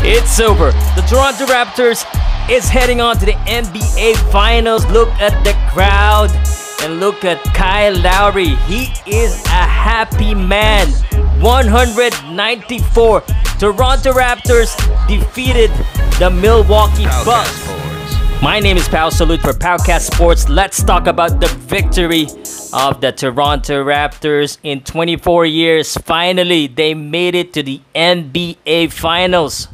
It's over. The Toronto Raptors is heading on to the NBA Finals. Look at the crowd and look at Kyle Lowry. He is a happy man. 194. Toronto Raptors defeated the Milwaukee Bucks. My name is Pow Salud for Powcast Sports. Let's talk about the victory of the Toronto Raptors in 24 years. Finally, they made it to the NBA Finals.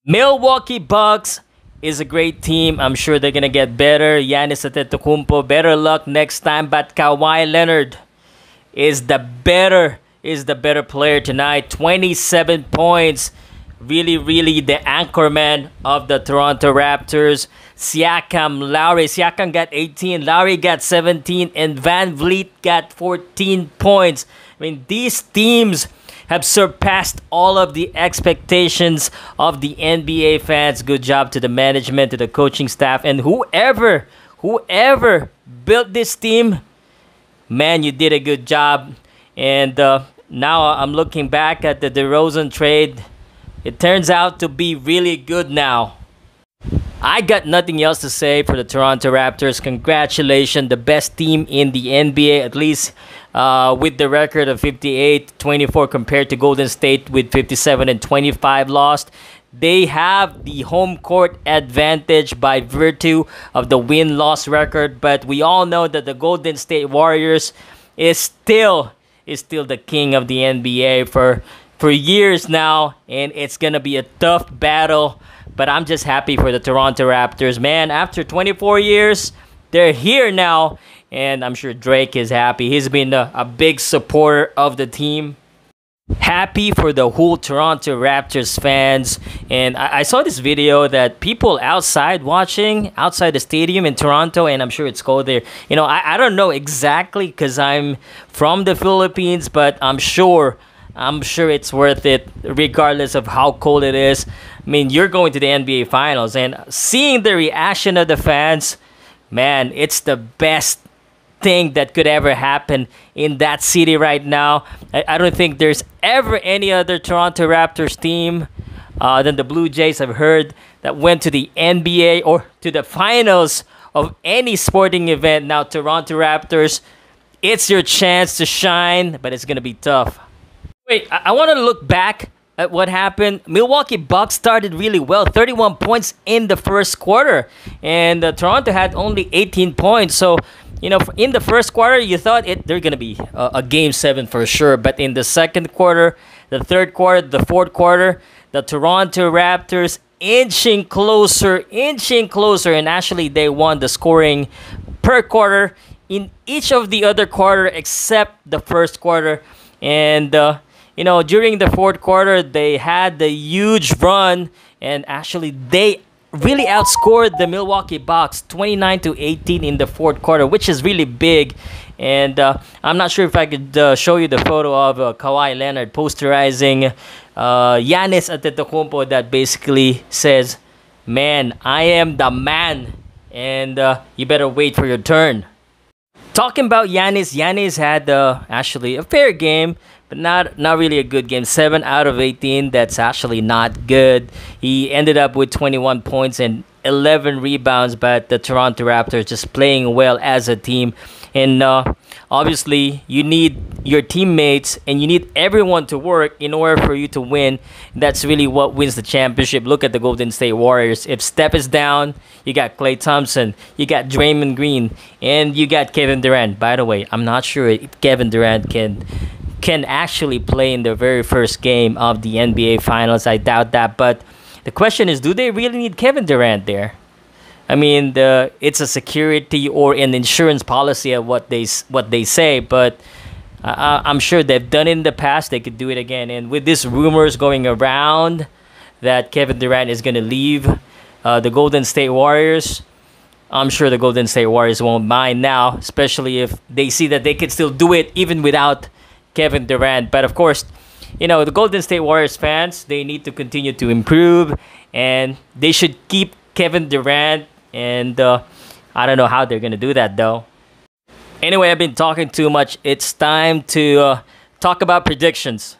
Milwaukee Bucks is a great team. I'm sure they're gonna get better. Giannis Antetokounmpo, better luck next time. But Kawhi Leonard is the better player tonight. 27 points. Really the anchorman of the Toronto Raptors. Siakam got 18, Lowry got 17, and Van Vliet got 14 points. I mean, these teams have surpassed all of the expectations of the NBA fans. Good job to the management, to the coaching staff, and whoever built this team. Man, you did a good job. And now I'm looking back at the DeRozan trade. It turns out to be really good now. I got nothing else to say for the Toronto Raptors. Congratulations, the best team in the NBA, at least with the record of 58-24 compared to Golden State with 57-25 lost. They have the home court advantage by virtue of the win-loss record, but we all know that the Golden State Warriors is still the king of the NBA for years now, and it's gonna be a tough battle. But I'm just happy for the Toronto Raptors. Man, after 24 years, they're here now. And I'm sure Drake is happy. He's been a big supporter of the team. Happy for the whole Toronto Raptors fans. And I saw this video that people outside watching, outside the stadium in Toronto, and I'm sure it's cold there. You know, I don't know exactly because I'm from the Philippines, but I'm sure it's worth it regardless of how cold it is. I mean, you're going to the NBA Finals, and seeing the reaction of the fans, man, it's the best thing that could ever happen in that city right now. I don't think there's ever any other Toronto Raptors team than the Blue Jays I've heard that went to the NBA or to the finals of any sporting event. Now, Toronto Raptors, it's your chance to shine, but it's going to be tough. Wait, I want to look back at what happened. Milwaukee Bucks started really well, 31 points in the first quarter, and Toronto had only 18 points. So, you know, in the first quarter, you thought they're gonna be a game 7 for sure. But in the second quarter, the third quarter, the fourth quarter, the Toronto Raptors inching closer, and actually they won the scoring per quarter in each of the other quarter except the first quarter. And you know, during the fourth quarter, they had the huge run, and actually they really outscored the Milwaukee Bucks 29-18 in the fourth quarter, which is really big. And I'm not sure if I could show you the photo of Kawhi Leonard posterizing Giannis Antetokounmpo that basically says, "Man, I am the man, and you better wait for your turn." Talking about Giannis had actually a fair game, but not really a good game. 7 out of 18, that's actually not good. He ended up with 21 points and 11 rebounds, but the Toronto Raptors just playing well as a team. And obviously, you need your teammates and you need everyone to work in order for you to win. That's really what wins the championship. Look at the Golden State Warriors. If Steph is down, you got Klay Thompson, you got Draymond Green, and you got Kevin Durant. By the way, I'm not sure if Kevin Durant can actually play in the very first game of the NBA Finals. I doubt that. But the question is, do they really need Kevin Durant there? I mean, it's a security or an insurance policy of what they say, but I'm sure they've done it in the past. They could do it again. And with these rumors going around that Kevin Durant is going to leave the Golden State Warriors, I'm sure the Golden State Warriors won't mind now, especially if they see that they can still do it even without Kevin Durant. But of course, you know, the Golden State Warriors fans, they need to continue to improve, and they should keep Kevin Durant. And I don't know how they're going to do that, though. Anyway, I've been talking too much. It's time to talk about predictions.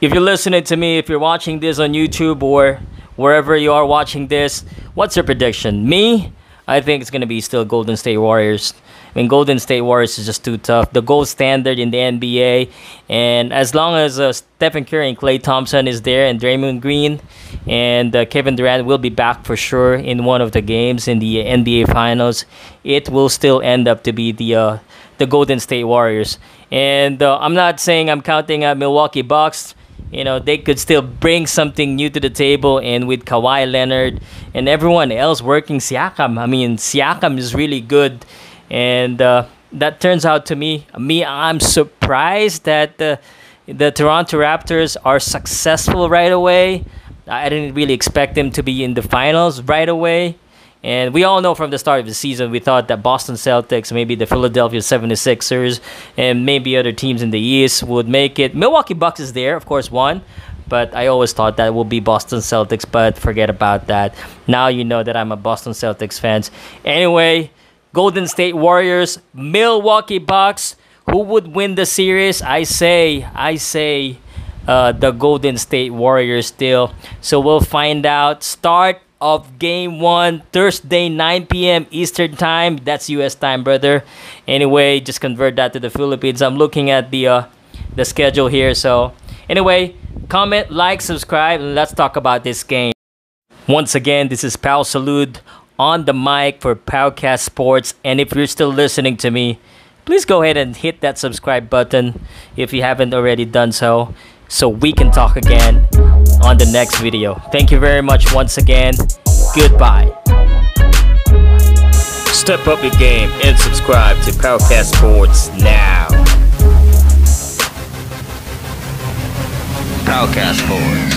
if you're listening to me, if you're watching this on YouTube or wherever you are watching this, what's your prediction? Me, I think it's gonna be still Golden State Warriors. I mean, Golden State Warriors is just too tough. The gold standard in the NBA, and as long as Stephen Curry and Klay Thompson is there, and Draymond Green and Kevin Durant will be back for sure in one of the games in the NBA Finals, it will still end up to be the Golden State Warriors. And I'm not saying I'm counting out Milwaukee Bucks. You know, they could still bring something new to the table, and with Kawhi Leonard and everyone else working Siakam. I mean, Siakam is really good. And that turns out to me, I'm surprised that the Toronto Raptors are successful right away. I didn't really expect them to be in the finals right away. And we all know from the start of the season, we thought that Boston Celtics, maybe the Philadelphia 76ers, and maybe other teams in the East would make it. Milwaukee Bucks is there, of course, one. But I always thought that will be Boston Celtics, but forget about that. Now you know that I'm a Boston Celtics fan. Anyway, Golden State Warriors, Milwaukee Bucks. Who would win the series? I say the Golden State Warriors still. So we'll find out. Start of Game 1, Thursday, 9 p.m. Eastern Time. That's U.S. time, brother. Anyway, just convert that to the Philippines. I'm looking at the schedule here. So anyway, comment, like, subscribe, and let's talk about this game. Once again, this is Pow Salud on the mic for Powcast Sports. And if you're still listening to me, please go ahead and hit that subscribe button if you haven't already done so we can talk again on the next video. Thank you very much once again. Goodbye. Step up your game and subscribe to Powcast Sports now. Powcast Sports.